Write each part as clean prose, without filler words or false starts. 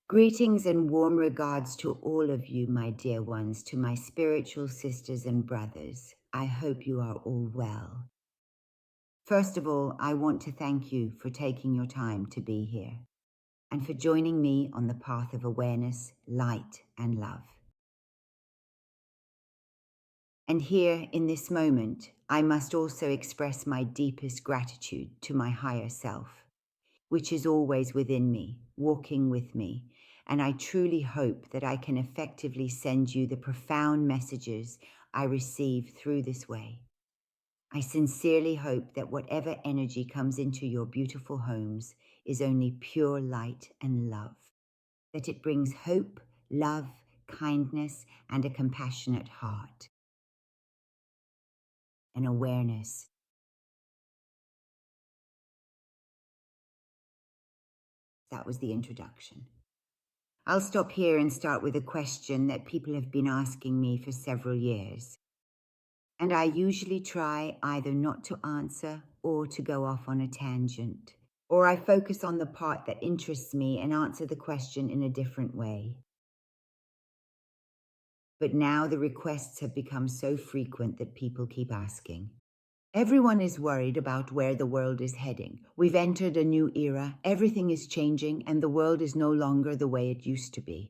Greetings and warm regards to all of you, my dear ones, to my spiritual sisters and brothers. I hope you are all well. First of all, I want to thank you for taking your time to be here and for joining me on the path of awareness, light, and love. And here in this moment, I must also express my deepest gratitude to my higher self, which is always within me, walking with me, and I truly hope that I can effectively send you the profound messages I receive through this way. I sincerely hope that whatever energy comes into your beautiful homes is only pure light and love, that it brings hope, love, kindness, and a compassionate heart, an awareness. That was the introduction. I'll stop here and start with a question that people have been asking me for several years. And I usually try either not to answer or to go off on a tangent. Or I focus on the part that interests me and answer the question in a different way. But now the requests have become so frequent that people keep asking. Everyone is worried about where the world is heading. We've entered a new era, everything is changing, and the world is no longer the way it used to be.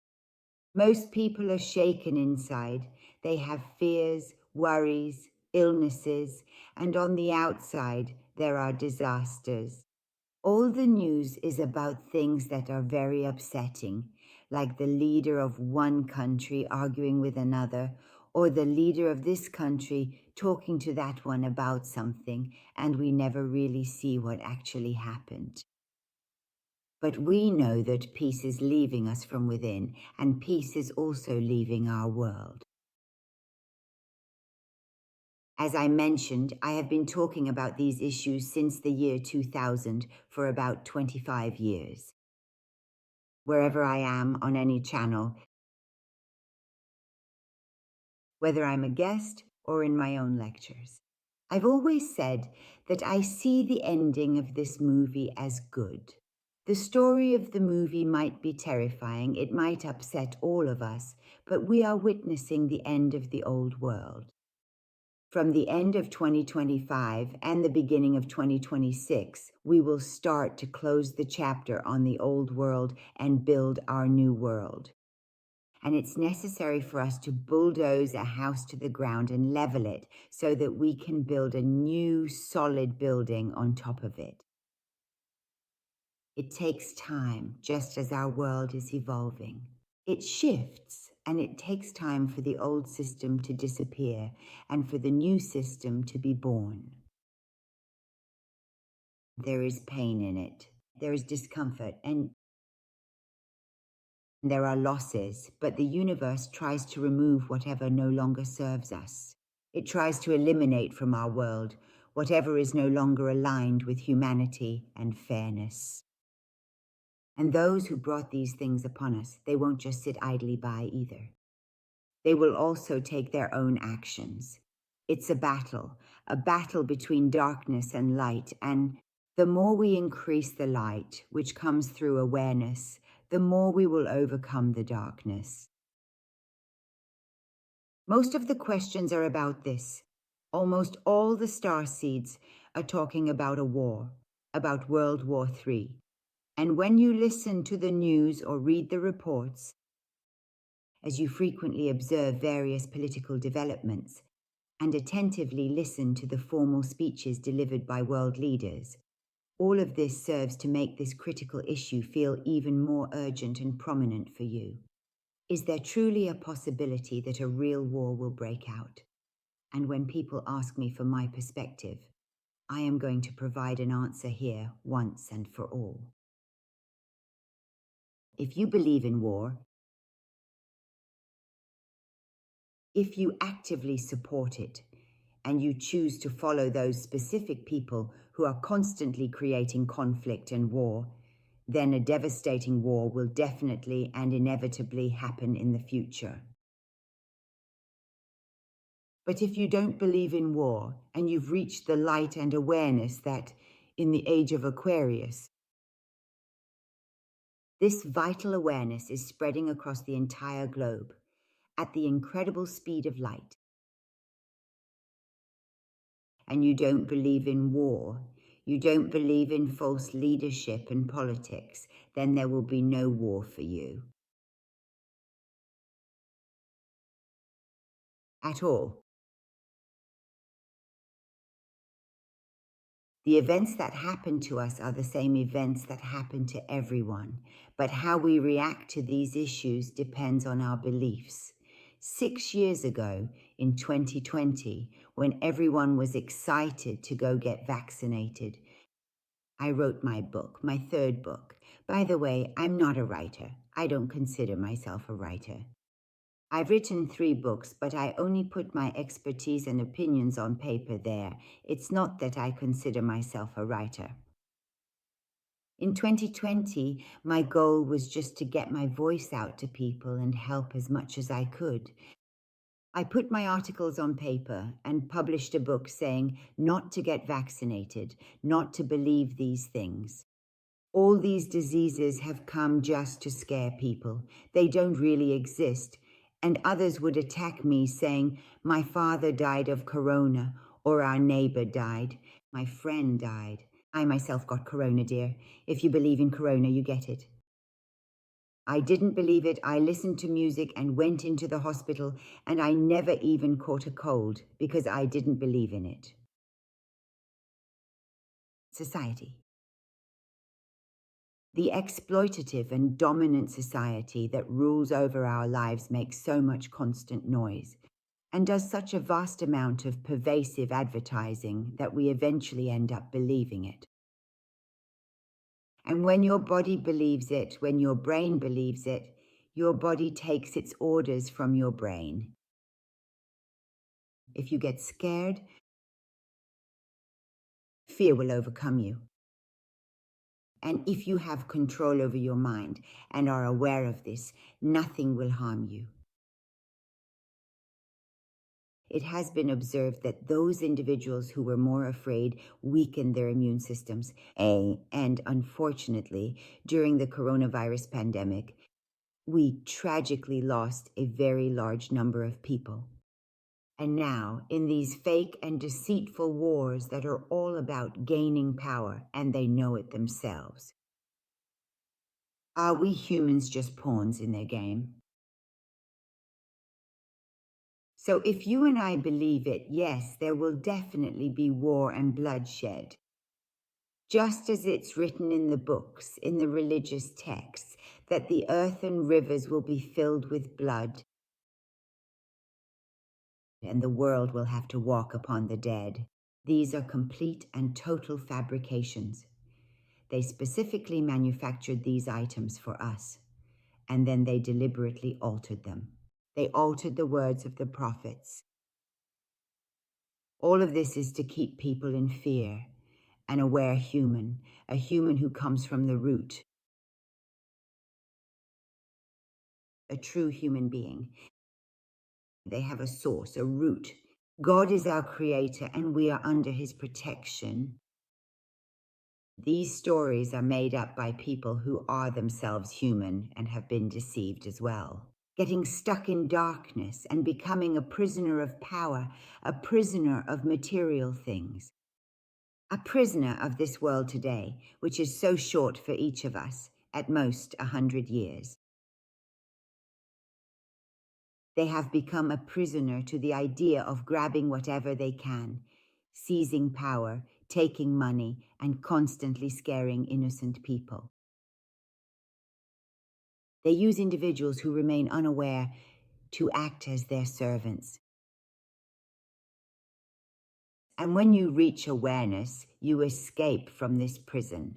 Most people are shaken inside. They have fears, worries, illnesses, and on the outside, there are disasters. All the news is about things that are very upsetting, like the leader of one country arguing with another, or the leader of this country talking to that one about something, and we never really see what actually happened. But we know that peace is leaving us from within, and peace is also leaving our world. As I mentioned, I have been talking about these issues since the year 2000 for about 25 years. Wherever I am on any channel, whether I'm a guest or in my own lectures. I've always said that I see the ending of this movie as good. The story of the movie might be terrifying, it might upset all of us, but we are witnessing the end of the old world. From the end of 2025 and the beginning of 2026, we will start to close the chapter on the old world and build our new world. And it's necessary for us to bulldoze a house to the ground and level it so that we can build a new solid building on top of it. It takes time, just as our world is evolving. It shifts, and it takes time for the old system to disappear and for the new system to be born. There is pain in it. There is discomfort, and there are losses, but the universe tries to remove whatever no longer serves us. It tries to eliminate from our world whatever is no longer aligned with humanity and fairness. And those who brought these things upon us, they won't just sit idly by either. They will also take their own actions. It's a battle between darkness and light, and the more we increase the light, which comes through awareness, the more we will overcome the darkness. Most of the questions are about this. Almost all the star seeds are talking about a war, about World War III. And when you listen to the news or read the reports, as you frequently observe various political developments, and attentively listen to the formal speeches delivered by world leaders, all of this serves to make this critical issue feel even more urgent and prominent for you. Is there truly a possibility that a real war will break out? And when people ask me for my perspective, I am going to provide an answer here once and for all. If you believe in war, if you actively support it, and you choose to follow those specific people who are constantly creating conflict and war, then a devastating war will definitely and inevitably happen in the future. But if you don't believe in war, and you've reached the light and awareness that, in the age of Aquarius, This vital awareness is spreading across the entire globe at the incredible speed of light. And you don't believe in war, you don't believe in false leadership and politics, then there will be no war for you. At all. The events that happen to us are the same events that happen to everyone, but how we react to these issues depends on our beliefs. 6 years ago, in 2020, when everyone was excited to go get vaccinated, I wrote my book, my third book. By the way, I'm not a writer. I don't consider myself a writer. I've written 3 books, but I only put my expertise and opinions on paper there. It's not that I consider myself a writer. In 2020, my goal was just to get my voice out to people and help as much as I could. I put my articles on paper and published a book saying not to get vaccinated, not to believe these things. All these diseases have come just to scare people. They don't really exist. And others would attack me saying, my father died of corona, or our neighbor died, my friend died. I myself got corona, dear. If you believe in corona, you get it. I didn't believe it. I listened to music and went into the hospital, and I never even caught a cold because I didn't believe in it. Society. The exploitative and dominant society that rules over our lives makes so much constant noise and does such a vast amount of pervasive advertising that we eventually end up believing it. And when your body believes it, when your brain believes it, your body takes its orders from your brain. If you get scared, fear will overcome you. And if you have control over your mind and are aware of this, nothing will harm you. It has been observed that those individuals who were more afraid weakened their immune systems. And unfortunately, during the coronavirus pandemic, we tragically lost a very large number of people. And now, in these fake and deceitful wars that are all about gaining power, and they know it themselves, are we humans just pawns in their game? So if you and I believe it, yes, there will definitely be war and bloodshed. Just as it's written in the books, in the religious texts, that the earth and rivers will be filled with blood, and the world will have to walk upon the dead. These are complete and total fabrications. They specifically manufactured these items for us, and then they deliberately altered them. They altered the words of the prophets. All of this is to keep people in fear, an aware human, a human who comes from the root, a true human being. They have a source, a root. God is our creator, and we are under his protection. These stories are made up by people who are themselves human and have been deceived as well. Getting stuck in darkness and becoming a prisoner of power, a prisoner of material things. A prisoner of this world today, which is so short for each of us, at most 100 years. They have become a prisoner to the idea of grabbing whatever they can, seizing power, taking money, and constantly scaring innocent people. They use individuals who remain unaware to act as their servants. And when you reach awareness, you escape from this prison.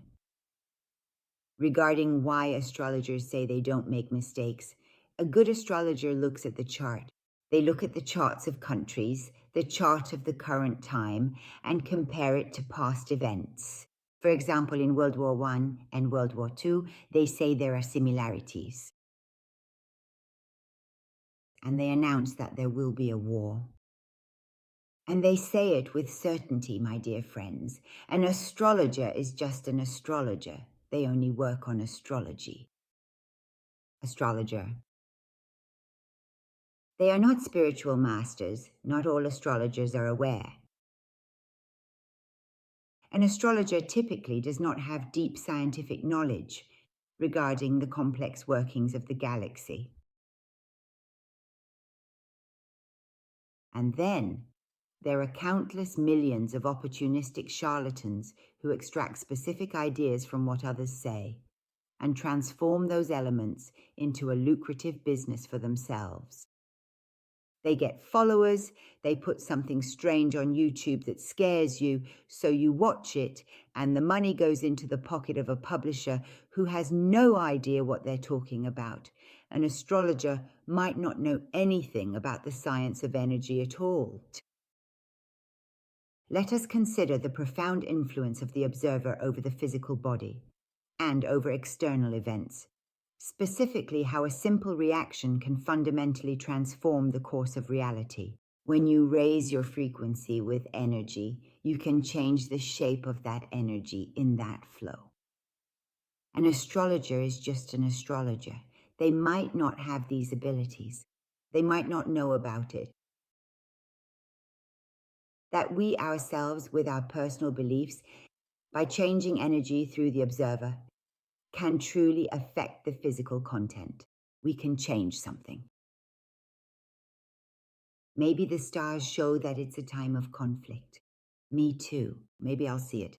Regarding why astrologers say they don't make mistakes, a good astrologer looks at the chart. They look at the charts of countries, the chart of the current time, and compare it to past events. For example, in World War I and World War II, they say there are similarities. And they announce that there will be a war. And they say it with certainty, my dear friends. An astrologer is just an astrologer. They only work on astrology. Astrologer. They are not spiritual masters. Not all astrologers are aware. An astrologer typically does not have deep scientific knowledge regarding the complex workings of the galaxy. And then there are countless millions of opportunistic charlatans who extract specific ideas from what others say and transform those elements into a lucrative business for themselves. They get followers, they put something strange on YouTube that scares you, so you watch it, and the money goes into the pocket of a publisher who has no idea what they're talking about. An astrologer might not know anything about the science of energy at all. Let us consider the profound influence of the observer over the physical body and over external events. Specifically, how a simple reaction can fundamentally transform the course of reality. When you raise your frequency with energy, you can change the shape of that energy in that flow. An astrologer is just an astrologer. They might not have these abilities. They might not know about it. That we ourselves, with our personal beliefs, by changing energy through the observer, can truly affect the physical content. We can change something. Maybe the stars show that it's a time of conflict. Me too. Maybe I'll see it.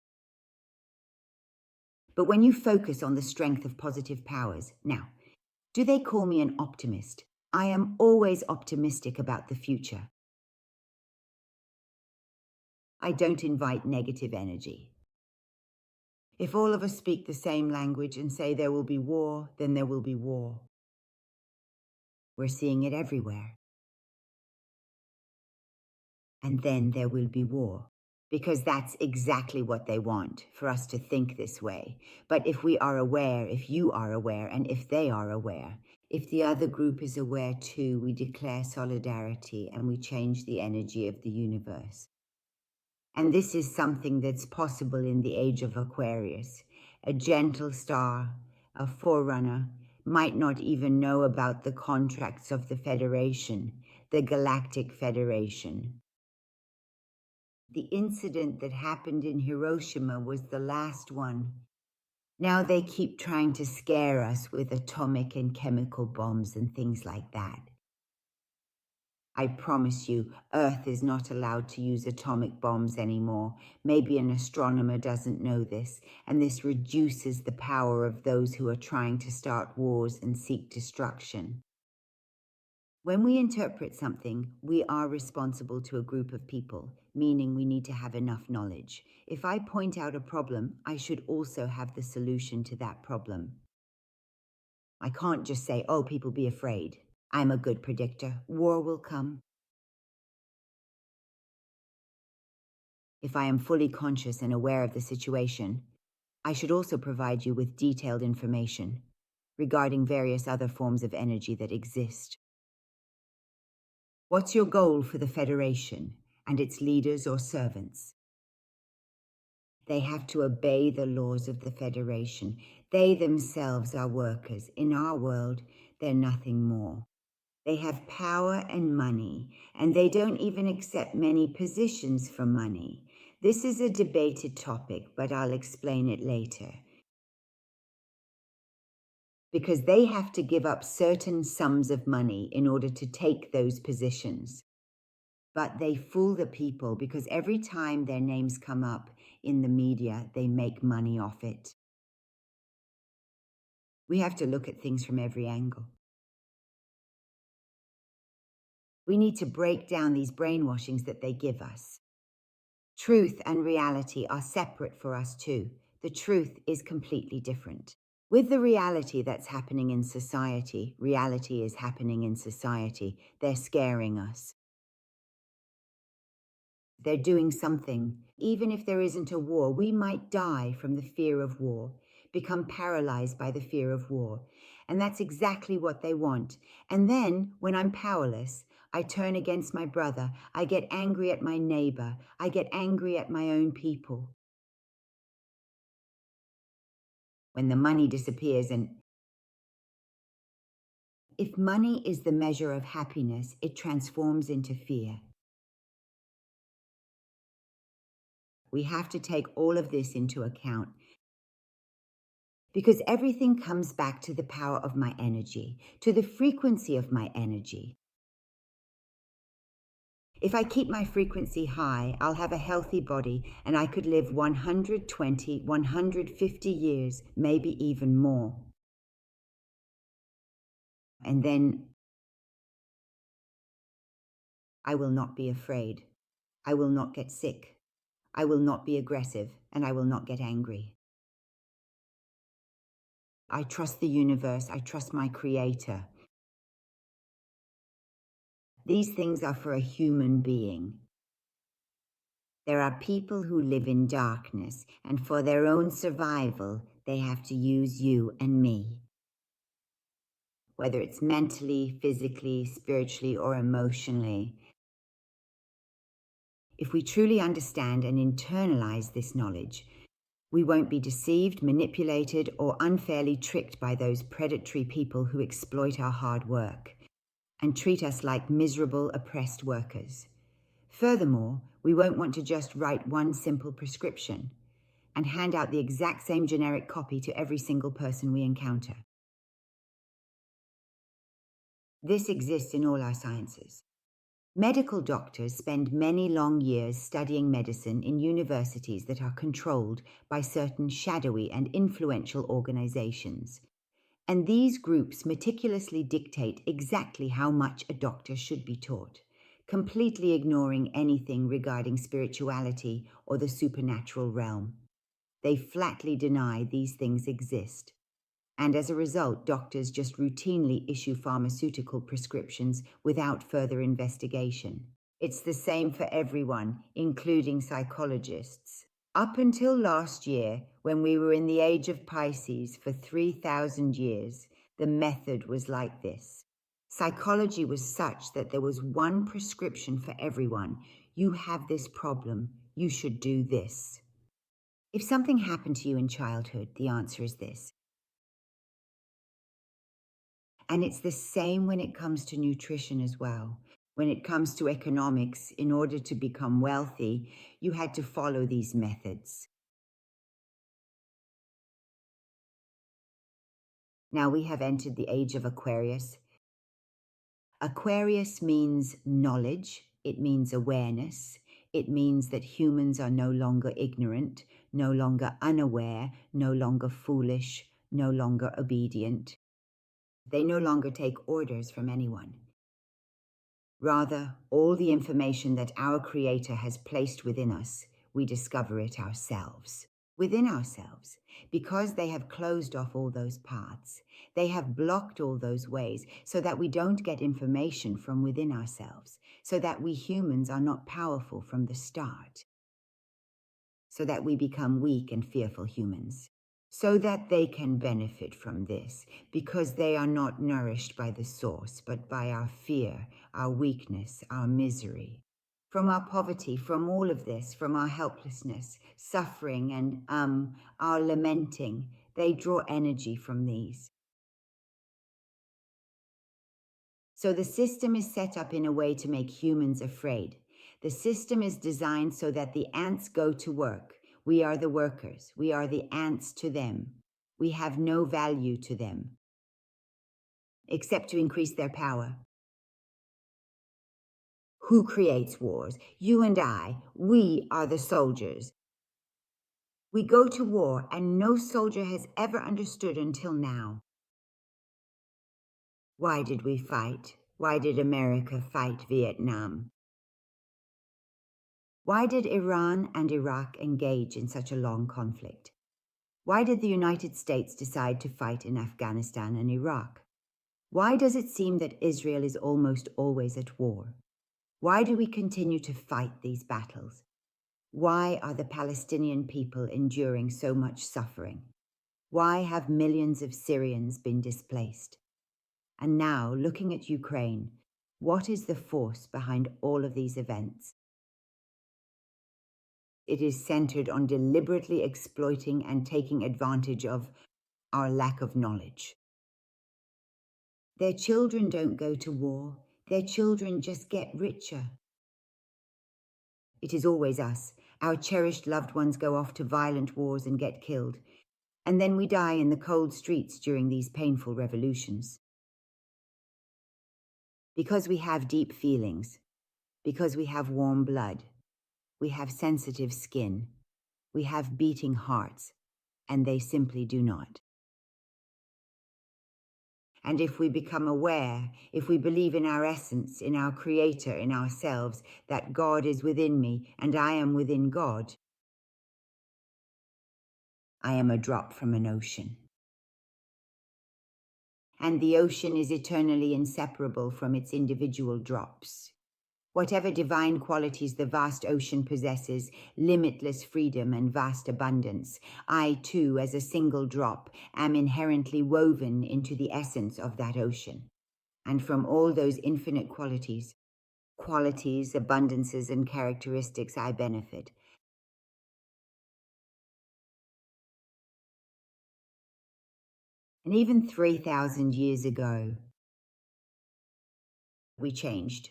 But when you focus on the strength of positive powers, now, do they call me an optimist? I am always optimistic about the future. I don't invite negative energy. If all of us speak the same language and say there will be war, then there will be war. We're seeing it everywhere. And then there will be war. Because that's exactly what they want, for us to think this way. But if we are aware, if you are aware, and if they are aware, if the other group is aware too, we declare solidarity and we change the energy of the universe. And this is something that's possible in the age of Aquarius. A gentle star, a forerunner, might not even know about the contracts of the Federation, the Galactic Federation. The incident that happened in Hiroshima was the last one. Now they keep trying to scare us with atomic and chemical bombs and things like that. I promise you, Earth is not allowed to use atomic bombs anymore. Maybe an astronomer doesn't know this, and this reduces the power of those who are trying to start wars and seek destruction. When we interpret something, we are responsible to a group of people, meaning we need to have enough knowledge. If I point out a problem, I should also have the solution to that problem. I can't just say, oh, people be afraid. I'm a good predictor. War will come. If I am fully conscious and aware of the situation, I should also provide you with detailed information regarding various other forms of energy that exist. What's your goal for the Federation and its leaders or servants? They have to obey the laws of the Federation. They themselves are workers. In our world, they're nothing more. They have power and money, and they don't even accept many positions for money. This is a debated topic, but I'll explain it later. Because they have to give up certain sums of money in order to take those positions. But they fool the people because every time their names come up in the media, they make money off it. We have to look at things from every angle. We need to break down these brainwashings that they give us. Truth and reality are separate for us too. The truth is completely different. With the reality that's happening in society, reality is happening in society. They're scaring us. They're doing something. Even if there isn't a war, we might die from the fear of war, become paralyzed by the fear of war. And that's exactly what they want. And then, when I'm powerless, I turn against my brother. I get angry at my neighbor. I get angry at my own people. When the money disappears and If money is the measure of happiness, it transforms into fear. We have to take all of this into account because everything comes back to the power of my energy, to the frequency of my energy. If I keep my frequency high, I'll have a healthy body and I could live 120, 150 years, maybe even more. And then I will not be afraid. I will not get sick. I will not be aggressive, and I will not get angry. I trust the universe. I trust my creator. These things are for a human being. There are people who live in darkness, and for their own survival, they have to use you and me. Whether it's mentally, physically, spiritually, or emotionally. If we truly understand and internalize this knowledge, we won't be deceived, manipulated, or unfairly tricked by those predatory people who exploit our hard work and treat us like miserable, oppressed workers. Furthermore, we won't want to just write one simple prescription and hand out the exact same generic copy to every single person we encounter. This exists in all our sciences. Medical doctors spend many long years studying medicine in universities that are controlled by certain shadowy and influential organizations. And these groups meticulously dictate exactly how much a doctor should be taught, completely ignoring anything regarding spirituality or the supernatural realm. They flatly deny these things exist. And as a result, doctors just routinely issue pharmaceutical prescriptions without further investigation. It's the same for everyone, including psychologists. Up until last year, when we were in the age of Pisces for 3,000 years, the method was like this. Psychology was such that there was one prescription for everyone. You have this problem. You should do this. If something happened to you in childhood, the answer is this. And it's the same when it comes to nutrition as well. When it comes to economics, in order to become wealthy, you had to follow these methods. Now we have entered the age of Aquarius. Aquarius means knowledge. It means awareness. It means that humans are no longer ignorant, no longer unaware, no longer foolish, no longer obedient. They no longer take orders from anyone. Rather, all the information that our Creator has placed within us, we discover it ourselves, within ourselves, because they have closed off all those paths. They have blocked all those ways so that we don't get information from within ourselves, so that we humans are not powerful from the start, so that we become weak and fearful humans. So that they can benefit from this, because they are not nourished by the source, but by our fear, our weakness, our misery. From our poverty, from all of this, from our helplessness, suffering, and our lamenting, they draw energy from these. So the system is set up in a way to make humans afraid. The system is designed so that the ants go to work. We are the workers. We are the ants to them. We have no value to them, except to increase their power. Who creates wars? You and I. We are the soldiers. We go to war, and no soldier has ever understood until now. Why did we fight? Why did America fight Vietnam? Why did Iran and Iraq engage in such a long conflict? Why did the United States decide to fight in Afghanistan and Iraq? Why does it seem that Israel is almost always at war? Why do we continue to fight these battles? Why are the Palestinian people enduring so much suffering? Why have millions of Syrians been displaced? And now, looking at Ukraine, what is the force behind all of these events? It is centered on deliberately exploiting and taking advantage of our lack of knowledge. Their children don't go to war. Their children just get richer. It is always us. Our cherished loved ones go off to violent wars and get killed. And then we die in the cold streets during these painful revolutions. Because we have deep feelings, because we have warm blood, we have sensitive skin, we have beating hearts, and they simply do not. And if we become aware, if we believe in our essence, in our Creator, in ourselves, that God is within me and I am within God, I am a drop from an ocean. And the ocean is eternally inseparable from its individual drops. Whatever divine qualities the vast ocean possesses, limitless freedom and vast abundance, I too, as a single drop, am inherently woven into the essence of that ocean. And from all those infinite qualities, abundances, and characteristics, I benefit. And even 3,000 years ago, we changed.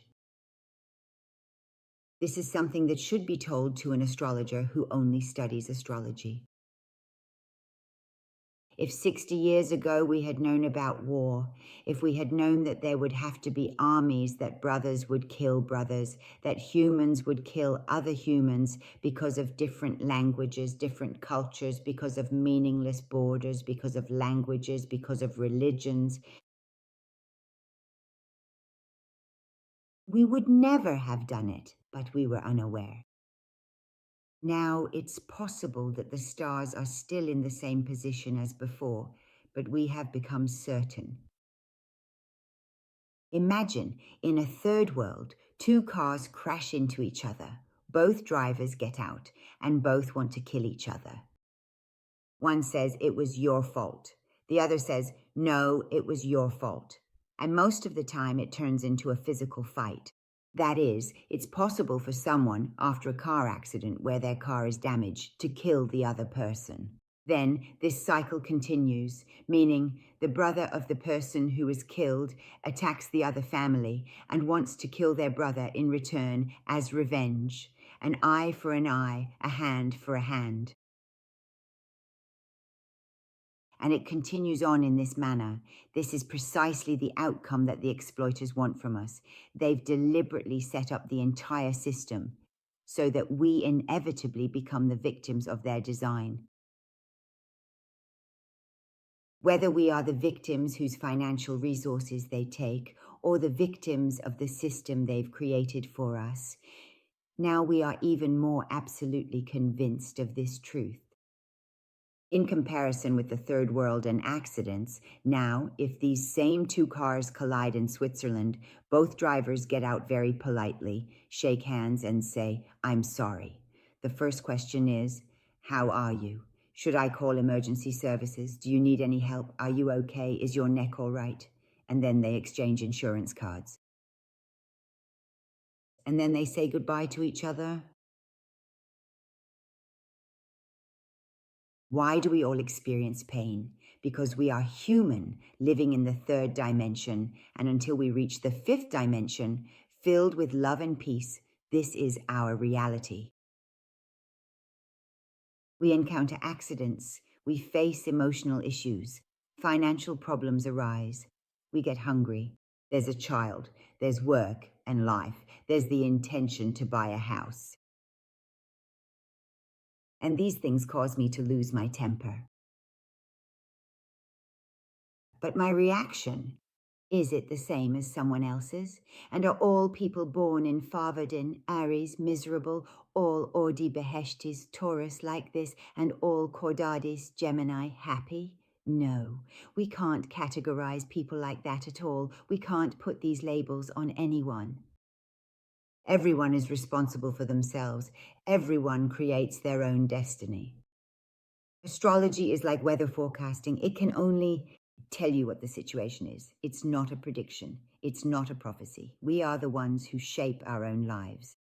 This is something that should be told to an astrologer who only studies astrology. If 60 years ago we had known about war, if we had known that there would have to be armies, that brothers would kill brothers, that humans would kill other humans because of different languages, different cultures, because of meaningless borders, because of languages, because of religions, we would never have done it, but we were unaware. Now it's possible that the stars are still in the same position as before, but we have become certain. Imagine, in a third world, two cars crash into each other. Both drivers get out, and both want to kill each other. One says, "It was your fault." The other says, "No, it was your fault." And most of the time it turns into a physical fight. That is, it's possible for someone, after a car accident where their car is damaged, to kill the other person. Then this cycle continues, meaning the brother of the person who was killed attacks the other family and wants to kill their brother in return as revenge. An eye for an eye, a hand for a hand. And it continues on in this manner. This is precisely the outcome that the exploiters want from us. They've deliberately set up the entire system so that we inevitably become the victims of their design. Whether we are the victims whose financial resources they take, or the victims of the system they've created for us, now we are even more absolutely convinced of this truth. In comparison with the third world and accidents, now, if these same two cars collide in Switzerland, both drivers get out very politely, shake hands, and say, "I'm sorry." The first question is, "How are you? Should I call emergency services? Do you need any help? Are you okay? Is your neck all right?" And then they exchange insurance cards. And then they say goodbye to each other. Why do we all experience pain? Because we are human, living in the third dimension, and until we reach the fifth dimension, filled with love and peace, this is our reality. We encounter accidents, we face emotional issues, financial problems arise, we get hungry, there's a child, there's work and life, there's the intention to buy a house. And these things cause me to lose my temper. But my reaction, is it the same as someone else's? And are all people born in Farvardin, Aries, miserable, all Ordi Beheshtis, Taurus like this, and all Cordadis, Gemini, happy? No, we can't categorize people like that at all. We can't put these labels on anyone. Everyone is responsible for themselves. Everyone creates their own destiny. Astrology is like weather forecasting. It can only tell you what the situation is. It's not a prediction. It's not a prophecy. We are the ones who shape our own lives.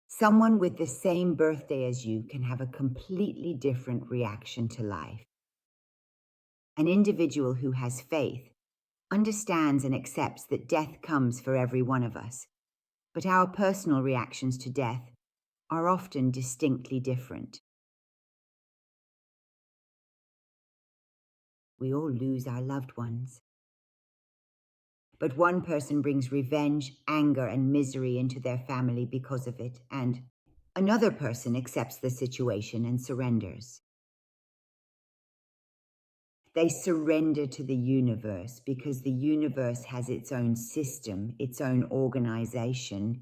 Someone with the same birthday as you can have a completely different reaction to life. An individual who has faith understands and accepts that death comes for every one of us, but our personal reactions to death are often distinctly different. We all lose our loved ones. But one person brings revenge, anger, and misery into their family because of it, and another person accepts the situation and surrenders. They surrender to the universe because the universe has its own system, its own organization,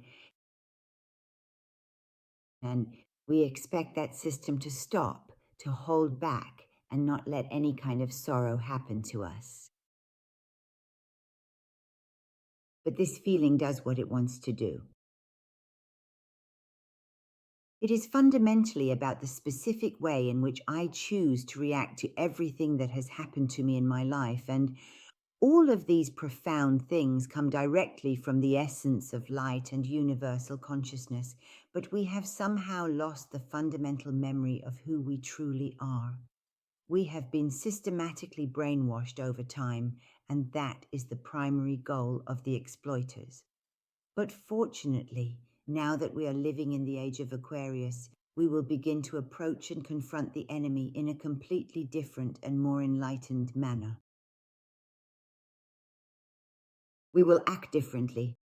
and we expect that system to stop, to hold back, and not let any kind of sorrow happen to us. But this feeling does what it wants to do. It is fundamentally about the specific way in which I choose to react to everything that has happened to me in my life, and all of these profound things come directly from the essence of light and universal consciousness, but we have somehow lost the fundamental memory of who we truly are. We have been systematically brainwashed over time, and that is the primary goal of the exploiters. But fortunately, now that we are living in the age of Aquarius, we will begin to approach and confront the enemy in a completely different and more enlightened manner. We will act differently.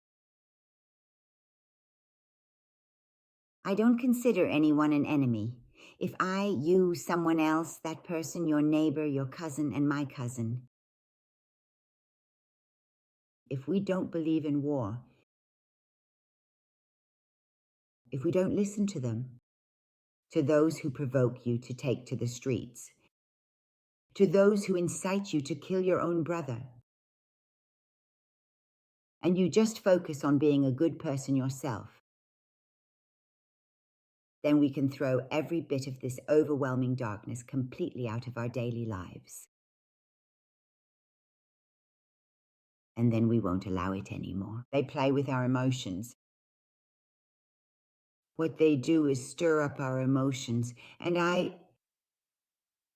I don't consider anyone an enemy. If I, you, someone else, that person, your neighbor, your cousin, and my cousin, if we don't believe in war, if we don't listen to them, to those who provoke you to take to the streets, to those who incite you to kill your own brother, and you just focus on being a good person yourself, then we can throw every bit of this overwhelming darkness completely out of our daily lives. And then we won't allow it anymore. They play with our emotions. What they do is stir up our emotions, and I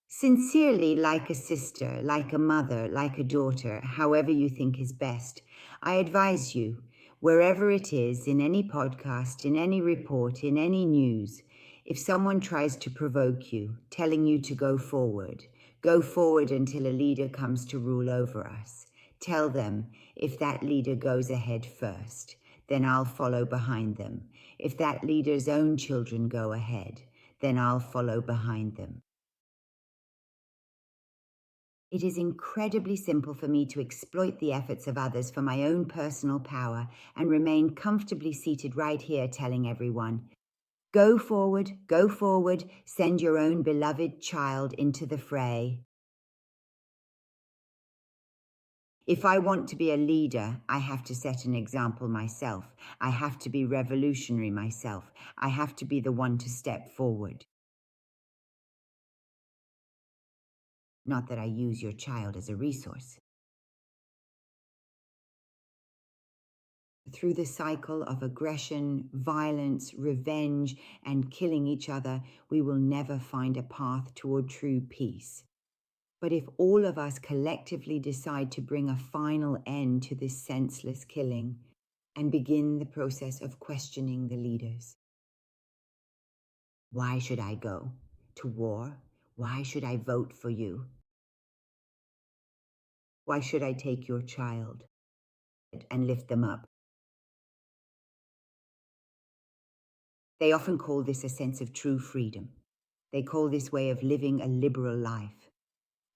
sincerely, like a sister, like a mother, like a daughter, however you think is best, I advise you, wherever it is, in any podcast, in any report, in any news, if someone tries to provoke you, telling you to go forward until a leader comes to rule over us. Tell them, if that leader goes ahead first, then I'll follow behind them. If that leader's own children go ahead, then I'll follow behind them. It is incredibly simple for me to exploit the efforts of others for my own personal power and remain comfortably seated right here telling everyone, go forward, send your own beloved child into the fray. If I want to be a leader, I have to set an example myself. I have to be revolutionary myself. I have to be the one to step forward. Not that I use your child as a resource. Through the cycle of aggression, violence, revenge, and killing each other, we will never find a path toward true peace. But if all of us collectively decide to bring a final end to this senseless killing and begin the process of questioning the leaders. Why should I go to war? Why should I vote for you? Why should I take your child and lift them up? They often call this a sense of true freedom. They call this way of living a liberal life,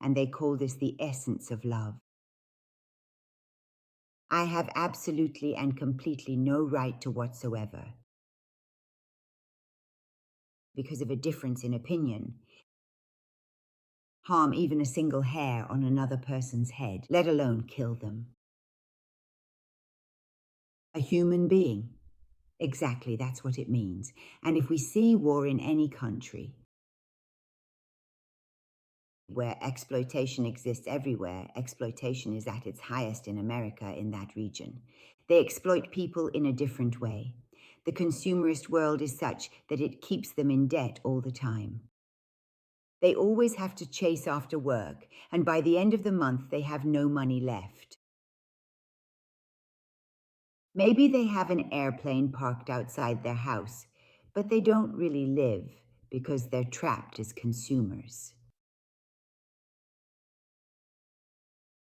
and they call this the essence of love. I have absolutely and completely no right to whatsoever, because of a difference in opinion, harm even a single hair on another person's head, let alone kill them. A human being. Exactly, that's what it means. And if we see war in any country, where exploitation exists everywhere, exploitation is at its highest in America, in that region. They exploit people in a different way. The consumerist world is such that it keeps them in debt all the time. They always have to chase after work, and by the end of the month, they have no money left. Maybe they have an airplane parked outside their house, but they don't really live because they're trapped as consumers.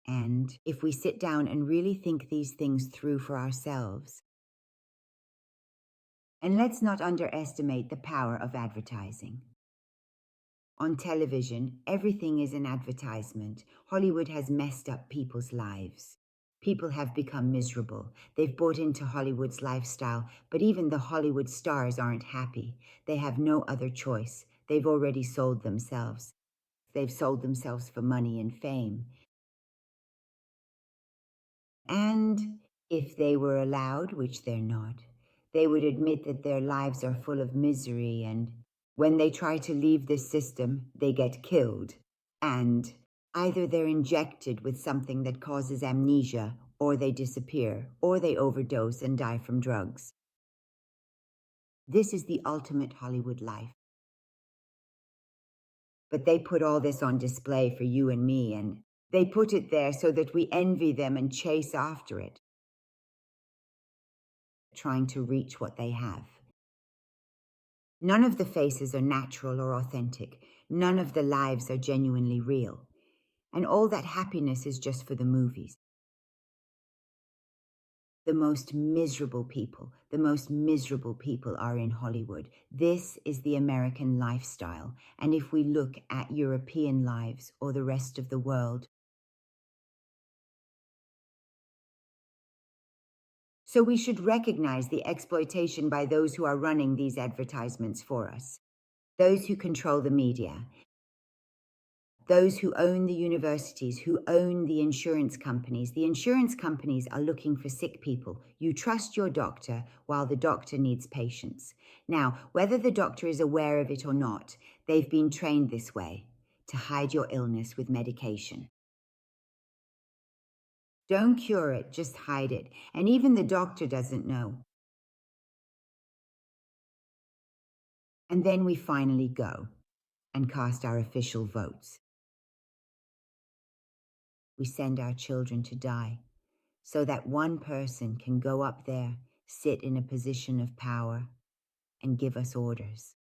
And if we sit down and really think these things through for ourselves, and let's not underestimate the power of advertising. On television, everything is an advertisement. Hollywood has messed up people's lives. People have become miserable. They've bought into Hollywood's lifestyle, but even the Hollywood stars aren't happy. They have no other choice. They've already sold themselves. They've sold themselves for money and fame. And if they were allowed, which they're not, they would admit that their lives are full of misery, and when they try to leave this system, they get killed. And either they're injected with something that causes amnesia, or they disappear, or they overdose and die from drugs. This is the ultimate Hollywood life. But they put all this on display for you and me, and they put it there so that we envy them and chase after it, trying to reach what they have. None of the faces are natural or authentic. None of the lives are genuinely real. And all that happiness is just for the movies. The most miserable people are in Hollywood. This is the American lifestyle. And if we look at European lives or the rest of the world, so we should recognize the exploitation by those who are running these advertisements for us, those who control the media, those who own the universities, who own the insurance companies. The insurance companies are looking for sick people. You trust your doctor while the doctor needs patients. Now, whether the doctor is aware of it or not, they've been trained this way, to hide your illness with medication. Don't cure it, just hide it. And even the doctor doesn't know. And then we finally go and cast our official votes. We send our children to die so that one person can go up there, sit in a position of power, and give us orders.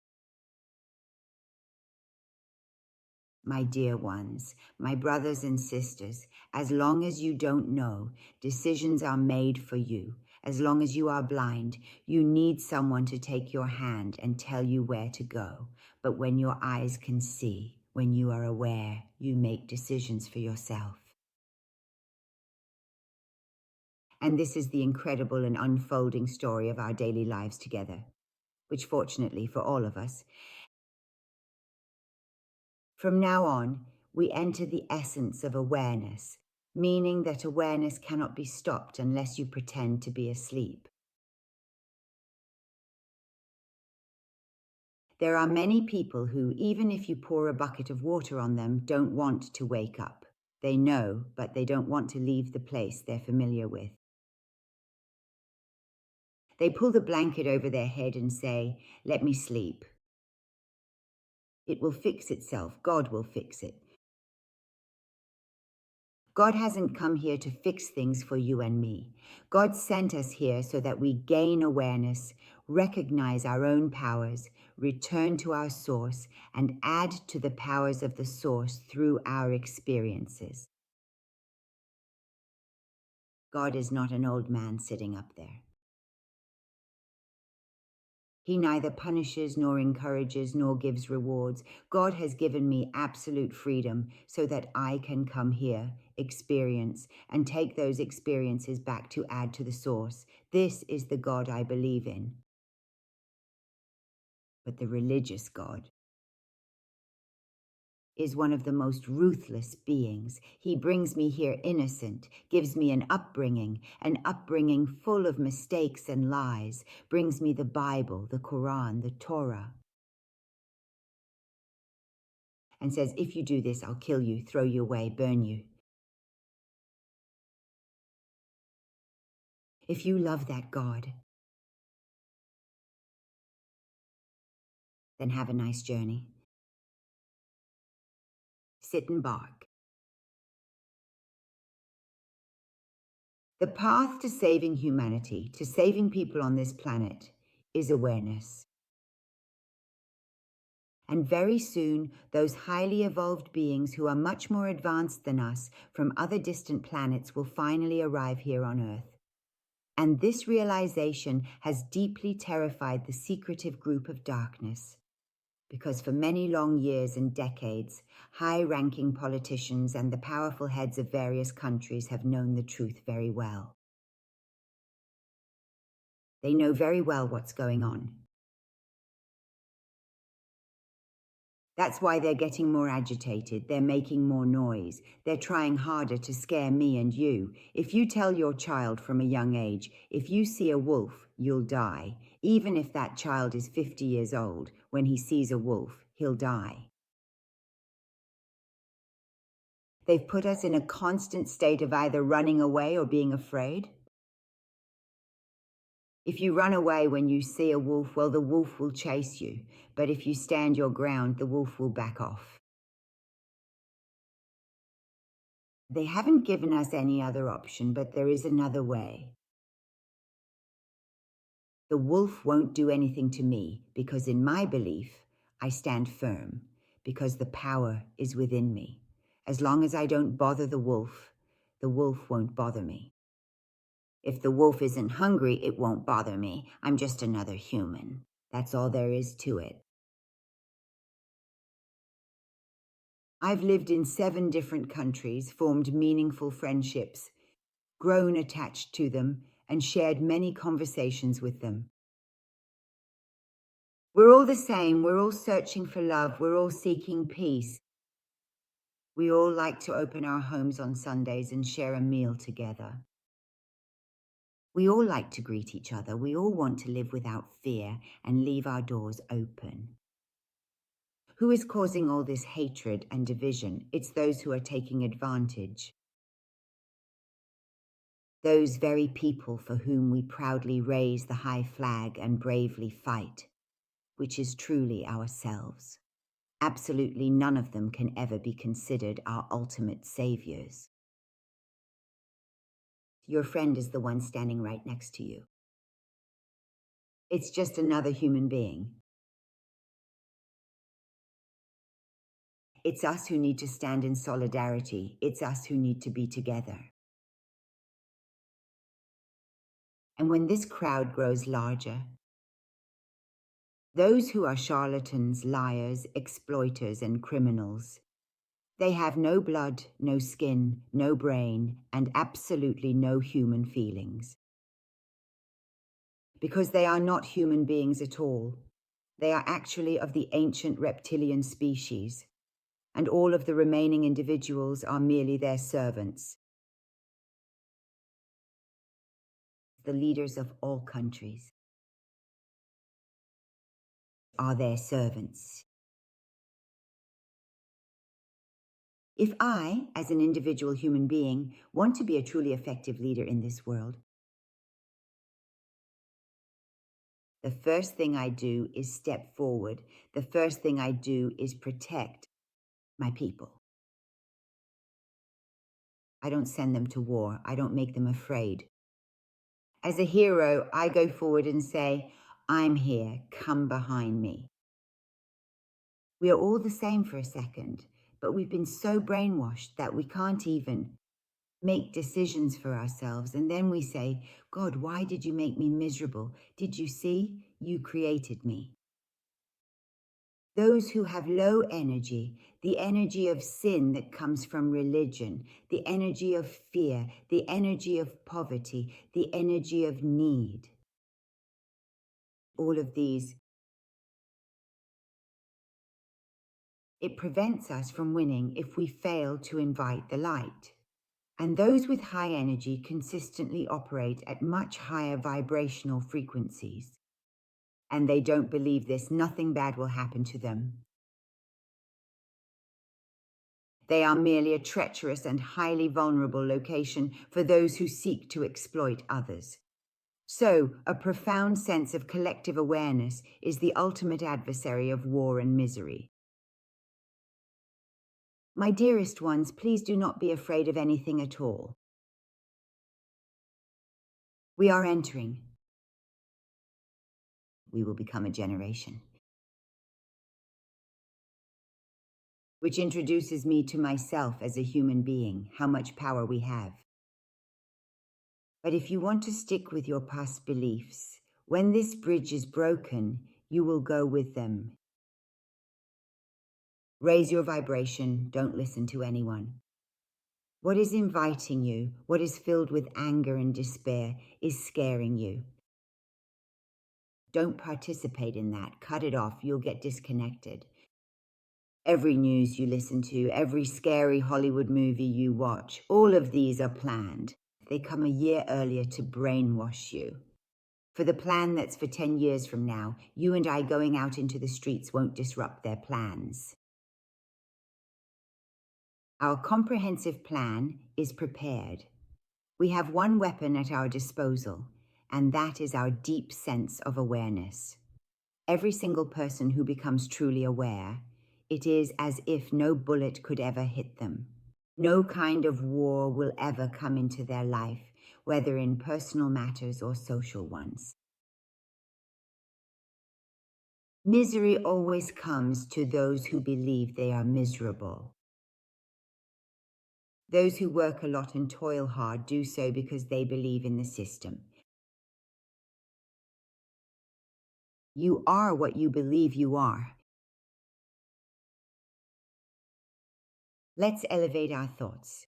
My dear ones, my brothers and sisters, as long as you don't know, decisions are made for you. As long as you are blind, you need someone to take your hand and tell you where to go. But when your eyes can see, when you are aware, you make decisions for yourself. And this is the incredible and unfolding story of our daily lives together, which fortunately for all of us, from now on, we enter the essence of awareness, meaning that awareness cannot be stopped unless you pretend to be asleep. There are many people who, even if you pour a bucket of water on them, don't want to wake up. They know, but they don't want to leave the place they're familiar with. They pull the blanket over their head and say, "Let me sleep. It will fix itself. God will fix it." God hasn't come here to fix things for you and me. God sent us here so that we gain awareness, recognize our own powers, return to our source, and add to the powers of the source through our experiences. God is not an old man sitting up there. He neither punishes nor encourages nor gives rewards. God has given me absolute freedom so that I can come here, experience, and take those experiences back to add to the source. This is the God I believe in. But the religious God is one of the most ruthless beings. He brings me here innocent, gives me an upbringing full of mistakes and lies, brings me the Bible, the Quran, the Torah, and says, "If you do this, I'll kill you, throw you away, burn you." If you love that God, then have a nice journey. Sit and bark. The path to saving humanity, to saving people on this planet, is awareness. And very soon, those highly evolved beings who are much more advanced than us from other distant planets will finally arrive here on Earth. And this realization has deeply terrified the secretive group of darkness, because for many long years and decades, high-ranking politicians and the powerful heads of various countries have known the truth very well. They know very well what's going on. That's why they're getting more agitated, they're making more noise, they're trying harder to scare me and you. If you tell your child from a young age, if you see a wolf, you'll die. Even if that child is 50 years old, when he sees a wolf, he'll die. They've put us in a constant state of either running away or being afraid. If you run away when you see a wolf, well, the wolf will chase you. But if you stand your ground, the wolf will back off. They haven't given us any other option, but there is another way. The wolf won't do anything to me because in my belief, I stand firm because the power is within me. As long as I don't bother the wolf won't bother me. If the wolf isn't hungry, it won't bother me. I'm just another human. That's all there is to it. I've lived in 7 different countries, formed meaningful friendships, grown attached to them, and shared many conversations with them. We're all the same. We're all searching for love. We're all seeking peace. We all like to open our homes on Sundays and share a meal together. We all like to greet each other. We all want to live without fear and leave our doors open. Who is causing all this hatred and division? It's those who are taking advantage. Those very people for whom we proudly raise the high flag and bravely fight, which is truly ourselves. Absolutely none of them can ever be considered our ultimate saviors. Your friend is the one standing right next to you. It's just another human being. It's us who need to stand in solidarity. It's us who need to be together. And when this crowd grows larger, those who are charlatans, liars, exploiters, and criminals, they have no blood, no skin, no brain, and absolutely no human feelings. Because they are not human beings at all. They are actually of the ancient reptilian species, and all of the remaining individuals are merely their servants. The leaders of all countries are their servants. If I, as an individual human being, want to be a truly effective leader in this world, the first thing I do is step forward. The first thing I do is protect my people. I don't send them to war. I don't make them afraid. As a hero, I go forward and say, I'm here, come behind me. We are all the same for a second, but we've been so brainwashed that we can't even make decisions for ourselves. And then we say, God, why did you make me miserable? Did you see? You created me. Those who have low energy, the energy of sin that comes from religion, the energy of fear, the energy of poverty, the energy of need, all of these, it prevents us from winning if we fail to invite the light. And those with high energy consistently operate at much higher vibrational frequencies. And they don't believe this. Nothing bad will happen to them. They are merely a treacherous and highly vulnerable location for those who seek to exploit others. So, a profound sense of collective awareness is the ultimate adversary of war and misery. My dearest ones, please do not be afraid of anything at all. We are entering. We will become a generation. Which introduces me to myself as a human being, how much power we have. But if you want to stick with your past beliefs, when this bridge is broken, you will go with them. Raise your vibration, don't listen to anyone. What is inviting you, what is filled with anger and despair, is scaring you. Don't participate in that. Cut it off. You'll get disconnected. Every news you listen to, every scary Hollywood movie you watch, all of these are planned. They come a year earlier to brainwash you. For the plan that's for 10 years from now, you and I going out into the streets won't disrupt their plans. Our comprehensive plan is prepared. We have one weapon at our disposal, and that is our deep sense of awareness. Every single person who becomes truly aware, it is as if no bullet could ever hit them. No kind of war will ever come into their life, whether in personal matters or social ones. Misery always comes to those who believe they are miserable. Those who work a lot and toil hard do so because they believe in the system. You are what you believe you are. Let's elevate our thoughts.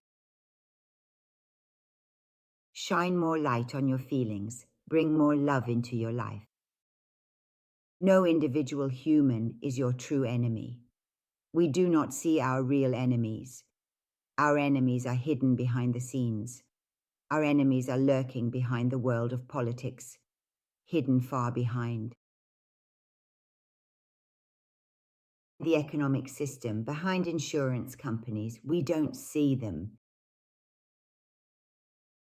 Shine more light on your feelings. Bring more love into your life. No individual human is your true enemy. We do not see our real enemies. Our enemies are hidden behind the scenes. Our enemies are lurking behind the world of politics, hidden far behind. The economic system, behind insurance companies, we don't see them.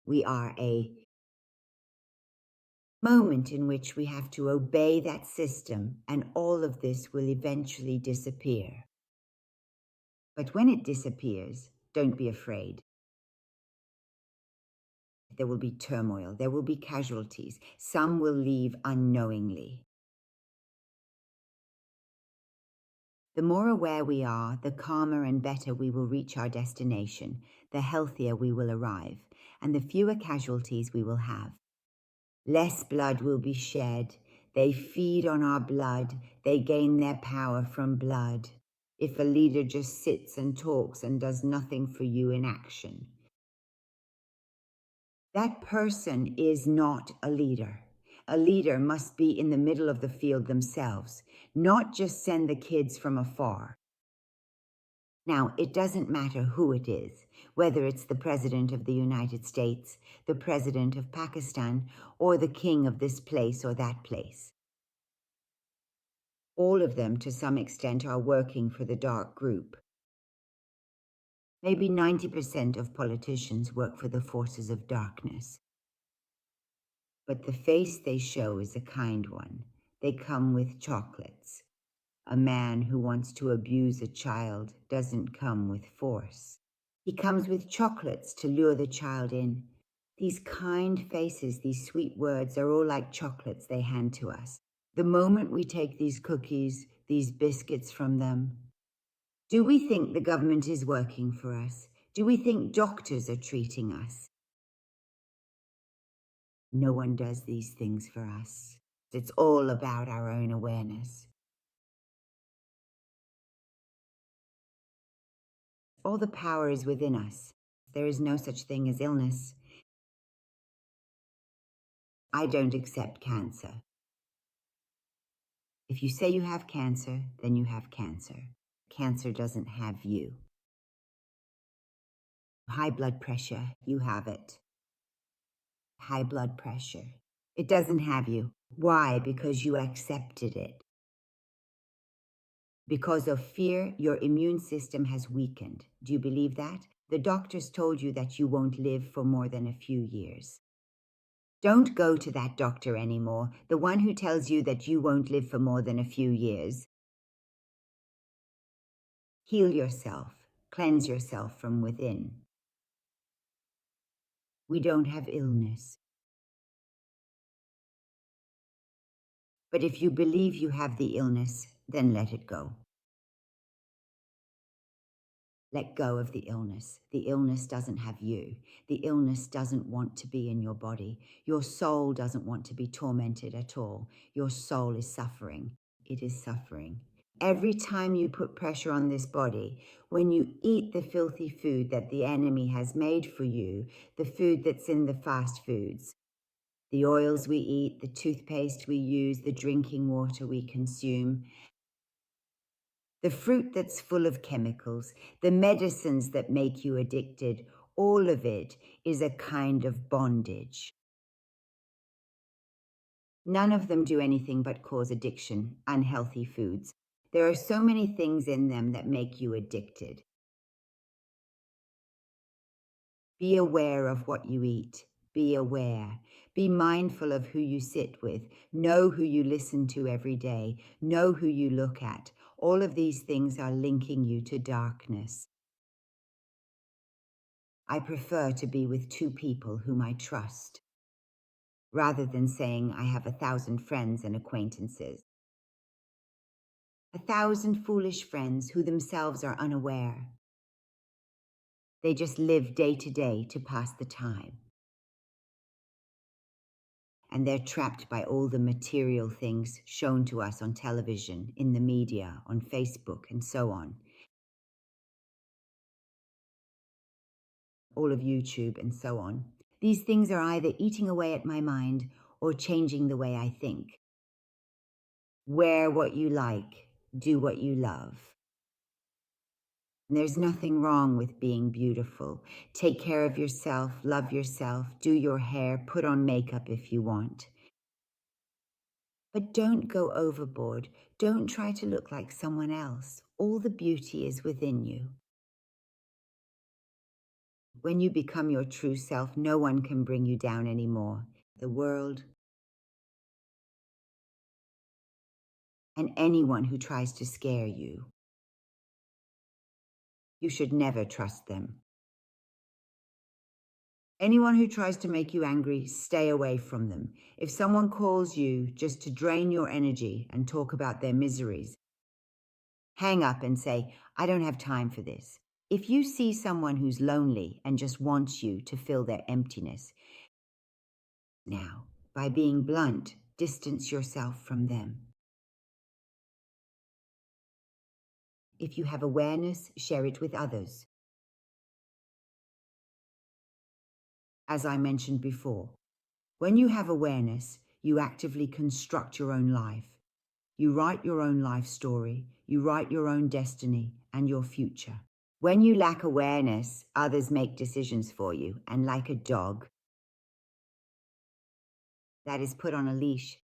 We are a moment in which we have to obey that system, and all of this will eventually disappear. But when it disappears, don't be afraid. There will be turmoil, there will be casualties. Some will leave unknowingly. The more aware we are, the calmer and better we will reach our destination, the healthier we will arrive, and the fewer casualties we will have. Less blood will be shed. They feed on our blood. They gain their power from blood. If a leader just sits and talks and does nothing for you in action, that person is not a leader. A leader must be in the middle of the field themselves, not just send the kids from afar. Now, it doesn't matter who it is, whether it's the President of the United States, the President of Pakistan, or the king of this place or that place. All of them, to some extent, are working for the dark group. Maybe 90% of politicians work for the forces of darkness. But the face they show is a kind one. They come with chocolates. A man who wants to abuse a child doesn't come with force. He comes with chocolates to lure the child in. These kind faces, these sweet words are all like chocolates they hand to us. The moment we take these cookies, these biscuits from them, do we think the government is working for us? Do we think doctors are treating us? No one does these things for us. It's all about our own awareness. All the power is within us. There is no such thing as illness. I don't accept cancer. If you say you have cancer, then you have cancer. Cancer doesn't have you. High blood pressure, you have it. High blood pressure. It doesn't have you. Why? Because you accepted it. Because of fear, your immune system has weakened. Do you believe that? The doctors told you that you won't live for more than a few years. Don't go to that doctor anymore, the one who tells you that you won't live for more than a few years. Heal yourself. Cleanse yourself from within. We don't have illness. But if you believe you have the illness, then let it go. Let go of the illness. The illness doesn't have you. The illness doesn't want to be in your body. Your soul doesn't want to be tormented at all. Your soul is suffering. It is suffering. Every time you put pressure on this body, when you eat the filthy food that the enemy has made for you, the food that's in the fast foods, the oils we eat, the toothpaste we use, the drinking water we consume, the fruit that's full of chemicals, the medicines that make you addicted, all of it is a kind of bondage. None of them do anything but cause addiction, unhealthy foods. There are so many things in them that make you addicted. Be aware of what you eat. Be aware. Be mindful of who you sit with. Know who you listen to every day. Know who you look at. All of these things are linking you to darkness. I prefer to be with 2 people whom I trust, rather than saying I have 1,000 friends and acquaintances. 1,000 foolish friends who themselves are unaware. They just live day to day to pass the time. And they're trapped by all the material things shown to us on television, in the media, on Facebook, and so on. All of YouTube and so on. These things are either eating away at my mind or changing the way I think. Wear what you like, do what you love. There's nothing wrong with being beautiful. Take care of yourself, love yourself, do your hair, put on makeup if you want. But don't go overboard. Don't try to look like someone else. All the beauty is within you. When you become your true self, no one can bring you down anymore. The world and anyone who tries to scare you. You should never trust them. Anyone who tries to make you angry, stay away from them. If someone calls you just to drain your energy and talk about their miseries, hang up and say, I don't have time for this. If you see someone who's lonely and just wants you to fill their emptiness, now, by being blunt, distance yourself from them. If you have awareness, share it with others. As I mentioned before, when you have awareness, you actively construct your own life. You write your own life story, you write your own destiny and your future. When you lack awareness, others make decisions for you, and like a dog that is put on a leash,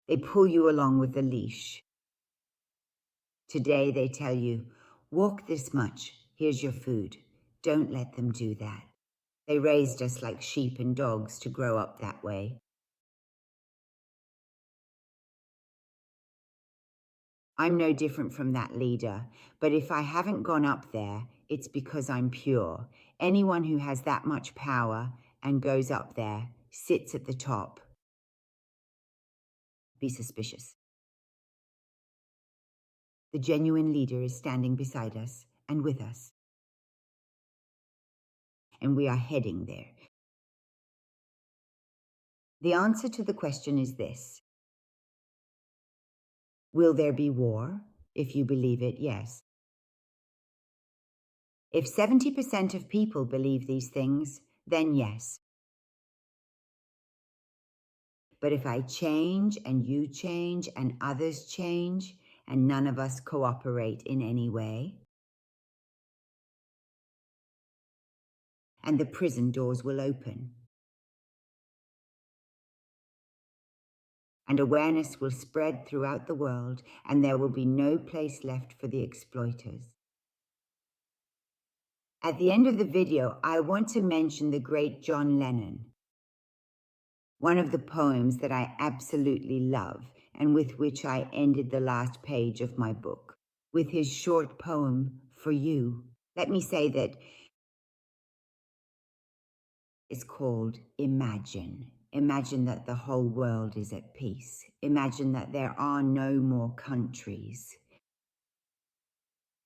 they pull you along with the leash. Today they tell you, walk this much, here's your food. Don't let them do that. They raised us like sheep and dogs to grow up that way. I'm no different from that leader, but if I haven't gone up there, it's because I'm pure. Anyone who has that much power and goes up there, sits at the top. Be suspicious. The genuine leader is standing beside us and with us. And we are heading there. The answer to the question is this. Will there be war? If you believe it, yes. If 70% of people believe these things, then yes. But if I change and you change and others change and none of us cooperate in any way, and the prison doors will open. And awareness will spread throughout the world, and there will be no place left for the exploiters. At the end of the video, I want to mention the great John Lennon, one of the poems that I absolutely love and with which I ended the last page of my book. with his short poem for you. Let me say that it's called Imagine. Imagine that the whole world is at peace. Imagine that there are no more countries.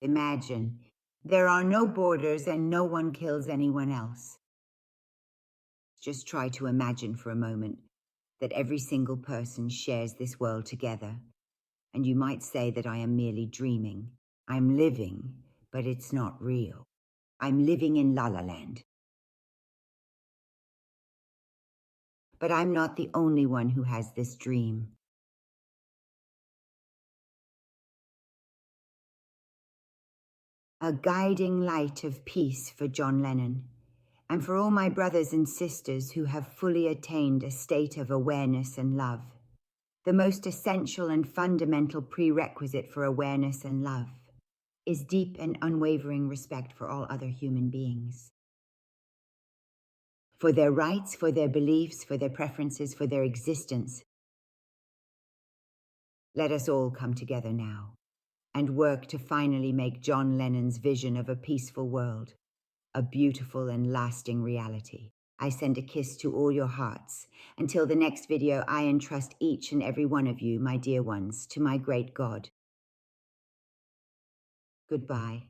Imagine there are no borders and no one kills anyone else. Just try to imagine for a moment that every single person shares this world together. And you might say that I am merely dreaming. I'm living, but it's not real. I'm living in La La Land. But I'm not the only one who has this dream. A guiding light of peace for John Lennon, and for all my brothers and sisters who have fully attained a state of awareness and love. The most essential and fundamental prerequisite for awareness and love is deep and unwavering respect for all other human beings. For their rights, for their beliefs, for their preferences, for their existence. Let us all come together now and work to finally make John Lennon's vision of a peaceful world a beautiful and lasting reality. I send a kiss to all your hearts. Until the next video, I entrust each and every one of you, my dear ones, to my great God. Goodbye.